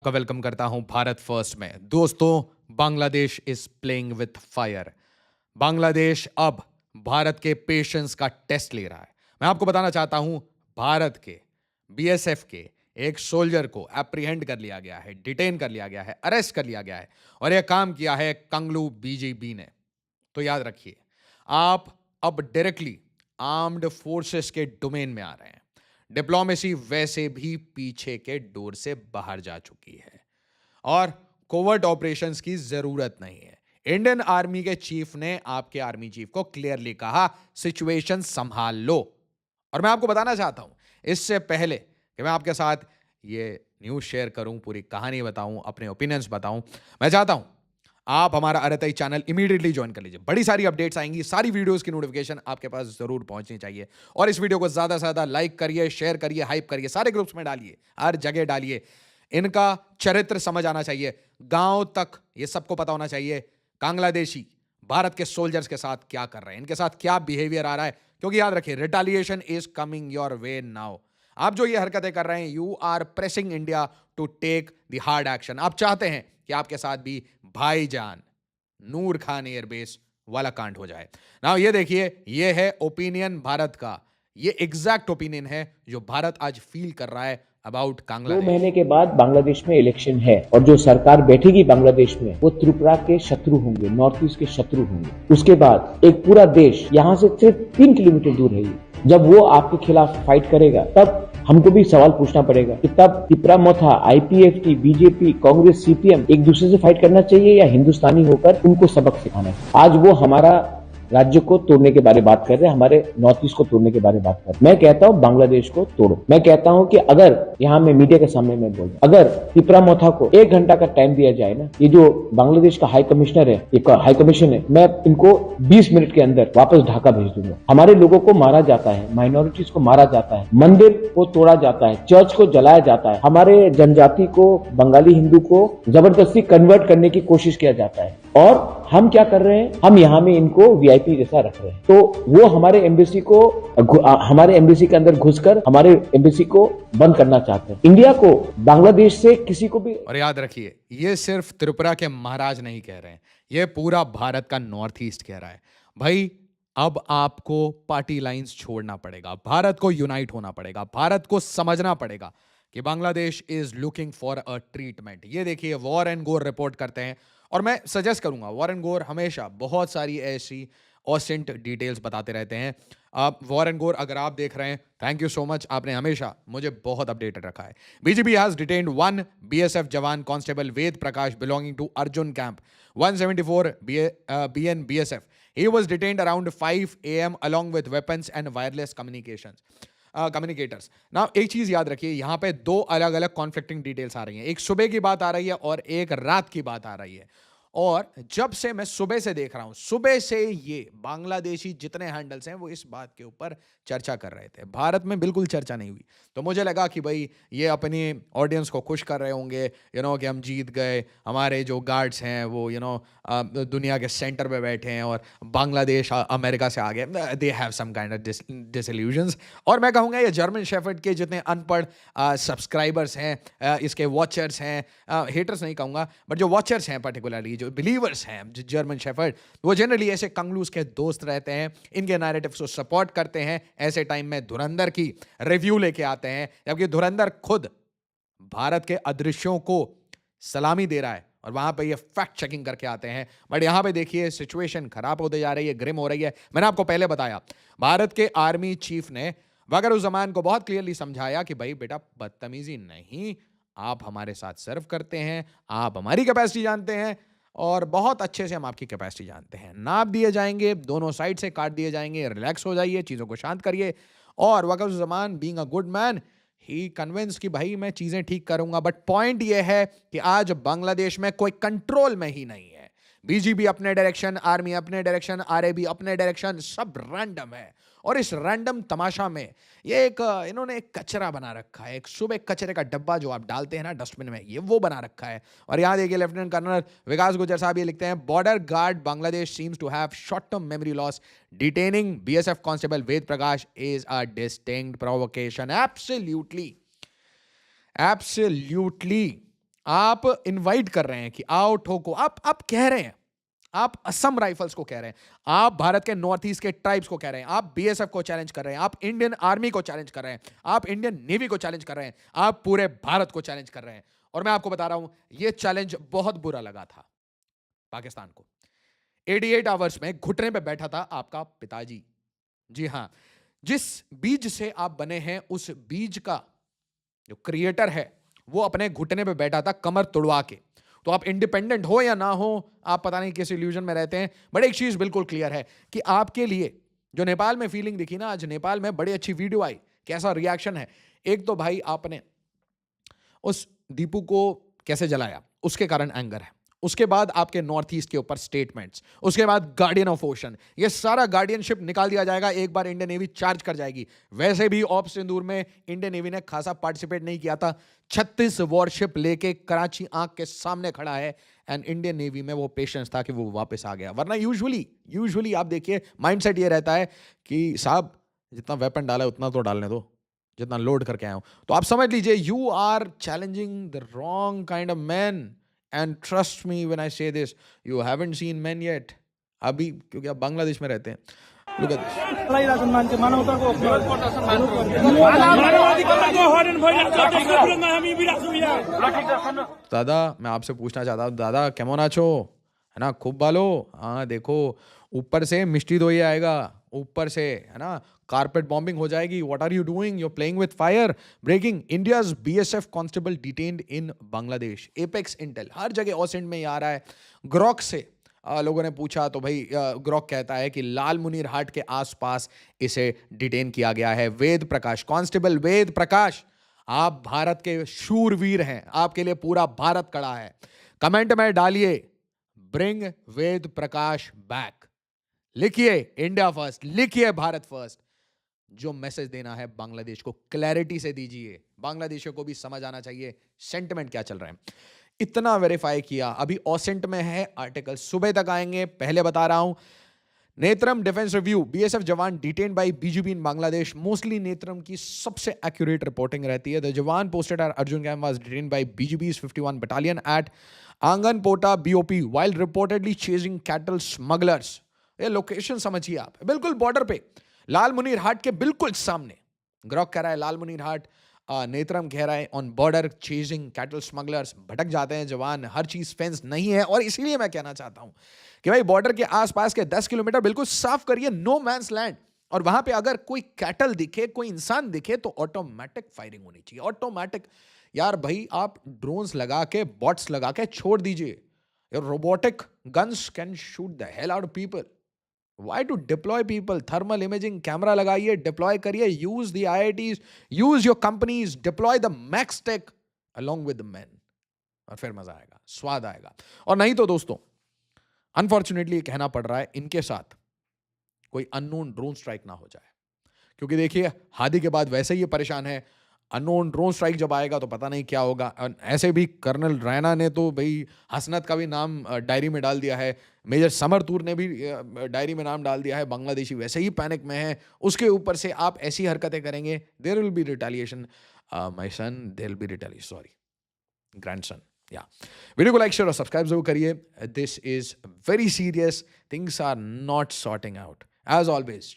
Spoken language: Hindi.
का वेलकम करता हूं भारत फर्स्ट में। दोस्तों, Bangladesh is playing with fire. Bangladesh अब भारत के पेशेंस का टेस्ट ले रहा है। मैं आपको बताना चाहता हूं, भारत के बीएसएफ के एक सोल्जर को एप्रीहेंड कर लिया गया है, डिटेन कर लिया गया है, अरेस्ट कर लिया गया है और यह काम किया है कंगलू बीजीबी ने। तो याद रखिए, आप अब डायरेक्टली आर्म्ड फोर्सेस के डोमेन में आ रहे हैं। डिप्लोमेसी वैसे भी पीछे के डोर से बाहर जा चुकी है और कोवर्ट ऑपरेशंस की जरूरत नहीं है। इंडियन आर्मी के चीफ ने आपके आर्मी चीफ को क्लियरली कहा, सिचुएशन संभाल लो। और मैं आपको बताना चाहता हूं, इससे पहले कि मैं आपके साथ ये न्यूज शेयर करूं, पूरी कहानी बताऊं, अपने ओपिनियंस बताऊं, मैं चाहता हूं आप हमारा अरतई चैनल इमीडिएटली ज्वाइन कर लीजिए। बड़ी सारी अपडेट्स आएंगी, सारी वीडियोस की नोटिफिकेशन आपके पास जरूर पहुंचनी चाहिए। और इस वीडियो को ज्यादा से ज्यादा लाइक करिए, शेयर करिए, हाइप करिए, सारे ग्रुप्स में डालिए, हर जगह डालिए। इनका चरित्र समझ आना चाहिए, गांव तक ये सबको पता होना चाहिए बांग्लादेशी भारत के सोल्जर्स के साथ क्या कर रहे हैं, इनके साथ क्या बिहेवियर आ रहा है। क्योंकि याद रखिए, retaliation is coming your way now. आप जो ये हरकतें कर रहे हैं, you are pressing India to take the hard action. आप चाहते हैं कि आपके साथ भी भाईजान नूर खान एयरबेस वाला कांड हो जाए ना। ये देखिए, ये है ओपिनियन भारत का, ये एग्जैक्ट ओपिनियन है जो भारत आज फील कर रहा है अबाउट 2 बांग्लादेश। महीने के बाद बांग्लादेश में इलेक्शन है और जो सरकार बैठेगी बांग्लादेश में वो त्रिपुरा के शत्रु होंगे, नॉर्थ ईस्ट के शत्रु होंगे। उसके बाद एक पूरा देश यहाँ से सिर्फ 3 किलोमीटर दूर है। जब वो आपके खिलाफ फाइट करेगा तब हमको भी सवाल पूछना पड़ेगा कि तब तिपरा मोथा, आईपीएफटी, बीजेपी, कांग्रेस, सीपीएम एक दूसरे से फाइट करना चाहिए या हिंदुस्तानी होकर उनको सबक सिखाना चाहिए। आज वो हमारा राज्य को तोड़ने के बारे में बात कर रहे हैं, हमारे नॉर्थ ईस्ट को तोड़ने के बारे में बात कर रहे हैं। मैं कहता हूं बांग्लादेश को तोड़ो। मैं कहता हूं कि अगर यहां मैं मीडिया के सामने मैं बोल, अगर तिपरा मोथा को 1 घंटा का टाइम दिया जाए ना, ये जो बांग्लादेश का हाई कमिश्नर है, एक हाई कमीशन है, मैं इनको 20 मिनट के अंदर वापस ढाका भेज दूंगा। हमारे लोगों को मारा जाता है, माइनॉरिटीज को मारा जाता है, मंदिर को तोड़ा जाता है, चर्च को जलाया जाता है, हमारे जनजाति को, बंगाली हिंदू को जबरदस्ती कन्वर्ट करने की कोशिश किया जाता है। और हम क्या कर रहे हैं, हम यहाँ में इनको वीआईपी जैसा रख रहे हैं। तो वो हमारे एम्बेसी के अंदर घुसकर हमारे एम्बेसी को बंद करना चाहते हैं। इंडिया को बांग्लादेश से किसी को भी। और याद रखिए, ये सिर्फ त्रिपुरा के महाराज नहीं कह रहे हैं, ये पूरा भारत का नॉर्थ ईस्ट कह रहा है। भाई, अब आपको पार्टी लाइंस छोड़ना पड़ेगा, भारत को यूनाइट होना पड़ेगा, भारत को समझना पड़ेगा कि Bangladesh is looking for a treatment. ये देखिए, वॉर एंड गोर रिपोर्ट करते हैं और मैं सजेस्ट करूंगा, वॉर एंड गोर हमेशा बहुत सारी ऐसी ऑसेंट डिटेल्स बताते रहते हैं। आप वॉर एंड गोर अगर आप देख रहे हैं, थैंक यू सो मच, आपने हमेशा मुझे बहुत अपडेटेड रखा है। BJP has detained 1 BSF jawan constable Ved Prakash belonging to Arjun camp 174 BN BSF. He was detained around 5 AM along with weapons and wireless communicators. Now, एक चीज याद रखिए, यहां पे 2 अलग अलग कॉन्फ्लिक्टिंग डिटेल्स आ रही हैं। एक सुबह की बात आ रही है और एक रात की बात आ रही है। और जब से मैं सुबह से देख रहा हूं, सुबह से ये बांग्लादेशी जितने हैंडल्स हैं वो इस बात के ऊपर चर्चा कर रहे थे। भारत में बिल्कुल चर्चा नहीं हुई। तो मुझे लगा कि भाई ये अपनी ऑडियंस को खुश कर रहे होंगे, कि हम जीत गए, हमारे जो गार्ड्स हैं वो दुनिया के सेंटर पे बैठे हैं और बांग्लादेश अमेरिका से आ गए। They have some kind of disillusions. और मैं कहूँगा ये जर्मन शेफर्ड के जितने अनपढ़ सब्सक्राइबर्स हैं, इसके वॉचर्स हैं, हेटर्स नहीं कहूँगा, बट जो वॉचर्स हैं, पर्टिकुलरली जो बिलीवर्स हैं जर्मन शेफर्ड, वो जनरली ऐसे कंगलूस के दोस्त रहते हैं, इनके नैरेटिव्स को सपोर्ट करते हैं। ऐसे टाइम में धुरंधर की रिव्यू लेके आते हैं, जबकि धुरंधर खुद भारत के अदृश्यों को सलामी दे रहा है और वहां पे ये फैक्ट चेकिंग करके आते हैं। बट यहां पे देखिए, सिचुएशन खराब होते जा रही है, ग्रिम हो रही है। मैंने आपको पहले बताया, भारत के आर्मी चीफ ने वक़ार-उज़-ज़मान को बहुत क्लियरली समझाया कि भाई बेटा, बदतमीजी नहीं, आप हमारे साथ सर्व करते हैं, आप हमारी कैपेसिटी जानते हैं और बहुत अच्छे से हम आपकी कैपेसिटी जानते हैं। नाप दिए जाएंगे, दोनों साइड से काट दिए जाएंगे, रिलैक्स हो जाइए, चीज़ों को शांत करिए। और Waqar-uz-Zaman being a good man, he convince कि भाई मैं चीज़ें ठीक करूंगा। बट पॉइंट ये है कि आज बांग्लादेश में कोई कंट्रोल में ही नहीं है। बीजीबी अपने डायरेक्शन, आर्मी अपने डायरेक्शन, आरएबी अपने डायरेक्शन, सब रैंडम है। और इस रैंडम तमाशा में ये इन्होंने एक कचरा बना रखा है, एक सुबह कचरे का डब्बा जो आप डालते हैं ना डस्टबिन में, ये वो बना रखा है। और यहाँ देखिए, लेफ्टिनेंट कर्नल विकास गुजर साहब ये लिखते हैं, border guard Bangladesh seems to have short term memory loss, detaining BSF constable Ved Prakash is a distinct provocation. Absolutely आप इनवाइट कर रहे हैं कि आओ ठोको, आप कह रहे हैं, आप असम राइफल्स को कह रहे हैं, आप भारत के नॉर्थ ईस्ट के ट्राइब्स को कह रहे हैं, आप बीएसएफ को चैलेंज कर रहे हैं, आप इंडियन आर्मी को चैलेंज कर रहे हैं, आप इंडियन नेवी को चैलेंज कर रहे हैं, आप पूरे भारत को चैलेंज कर रहे हैं। और मैं आपको बता रहा हूं, यह चैलेंज बहुत बुरा लगा था पाकिस्तान को। 88 आवर्स में घुटने पे बैठा था आपका पिताजी। जी हां, जिस बीज से आप बने हैं, उस बीज का जो क्रिएटर है वो अपने घुटने पे बैठा था कमर तुड़वा के। तो आप इंडिपेंडेंट हो या ना हो, आप पता नहीं किस इल्यूजन में रहते हैं, बट एक चीज बिल्कुल क्लियर है कि आपके लिए जो नेपाल में फीलिंग दिखी ना, आज नेपाल में बड़ी अच्छी वीडियो आई, कैसा रिएक्शन है। एक तो भाई आपने उस दीपू को कैसे जलाया, उसके कारण एंगर है। उसके बाद आपके नॉर्थ ईस्ट के ऊपर स्टेटमेंट्स, उसके बाद गार्डियन ऑफ ओशन, ये सारा गार्डियनशिप निकाल दिया जाएगा एक बार इंडियन नेवी चार्ज कर जाएगी। वैसे भी ऑपरेशन सिंदूर में इंडियन नेवी ने खासा पार्टिसिपेट नहीं किया था। 36 वॉरशिप लेके कराची आंख के सामने खड़ा है, एंड इंडियन नेवी में वो पेशेंस था कि वो वापस आ गया। वरना यूजुअली आप देखिए माइंडसेट ये रहता है कि साहब जितना वेपन डाला है उतना तो डालने दो, जितना लोड करके आया हूं। तो आप समझ लीजिए, you are challenging the wrong kind of man. And trust me when I say this, you haven't seen men yet. अभी क्योंकि आप बांग्लादेश में रहते हैं। Look at this. दादा मैं आपसे पूछना चाहता हूँ, दादा केमन आछो, है ना, खूब बालो। हाँ देखो, ऊपर से मिष्टी दोई आएगा, ऊपर से है ना कारपेट बॉम्बिंग हो जाएगी। What are you doing, you are playing with fire. Breaking, India's BSF constable detained in Bangladesh. Apex Intel हर जगह ऑसेंट में ही आ रहा है। ग्रॉक से लोगों ने पूछा तो भाई ग्रॉक कहता है कि लाल मुनीर हाट के आसपास इसे डिटेन किया गया है। वेद प्रकाश, कांस्टेबल वेद प्रकाश, आप भारत के शूरवीर हैं, आपके लिए पूरा भारत खड़ा है। कमेंट में डालिए ब्रिंग वेद प्रकाश बैक, लिखिए इंडिया फर्स्ट, लिखिए भारत फर्स्ट। जो मैसेज देना है बांग्लादेश को क्लैरिटी से दीजिए, बांग्लादेशियों को भी समझ आना चाहिए सेंटिमेंट क्या चल रहा है। इतना वेरीफाई किया, अभी ऑसेंट में है आर्टिकल, सुबह तक आएंगे। पहले बता रहा हूं, नेत्रम डिफेंस रिव्यू, बीएसएफ जवान detain by BGB in Bangladesh. Mostly Netram की सबसे एक्यूरेट रिपोर्टिंग रहती है। द जवान posted at Arjun camp was detain by BGB's 51 battalion at Anganpota BOP while reportedly chasing cattle smugglers. ये लोकेशन समझिए आप, बिल्कुल बॉर्डर पे, लाल मुनीर हाट के बिल्कुल सामने। ग्रॉक कह रहा है लाल मुनीर हाट, नेत्रम कह रहा है on border chasing cattle smugglers. भटक जाते हैं जवान, हर चीज फेंस नहीं है। और इसीलिए मैं कहना चाहता हूं कि भाई बॉर्डर के आसपास के 10 किलोमीटर बिल्कुल साफ करिए, नो मैंस लैंड। और वहां पे अगर कोई कैटल दिखे, कोई इंसान दिखे, तो ऑटोमेटिक फायरिंग होनी चाहिए, ऑटोमेटिक। यार भाई आप ड्रोन्स लगा के, बॉट्स लगा के छोड़ दीजिए। Robotic guns can shoot the hell out of people. Why to deploy people? Thermal imaging camera लगाइए, डिप्लॉय करिए, use the IITs, use your companies, deploy the max tech along with the men, और फिर मजा आएगा, स्वाद आएगा। और नहीं तो दोस्तों, अनफॉर्चुनेटली कहना पड़ रहा है, इनके साथ कोई अननोन ड्रोन स्ट्राइक ना हो जाए। क्योंकि देखिए हादी के बाद वैसे ही ये परेशान है, अननोन ड्रोन स्ट्राइक जब आएगा तो पता नहीं क्या होगा। ऐसे भी कर्नल रैना ने तो भाई हसनत का भी नाम डायरी में डाल दिया है, मेजर समर तूर ने भी डायरी में नाम डाल दिया है। बांग्लादेशी वैसे ही पैनिक में है, उसके ऊपर से आप ऐसी हरकतें करेंगे, there will be retaliation. My son, there will be retaliation, sorry grandson. या वीडियो को लाइक शेयर और सब्सक्राइब जरूर करिए। This is very serious, things are not sorting out as always.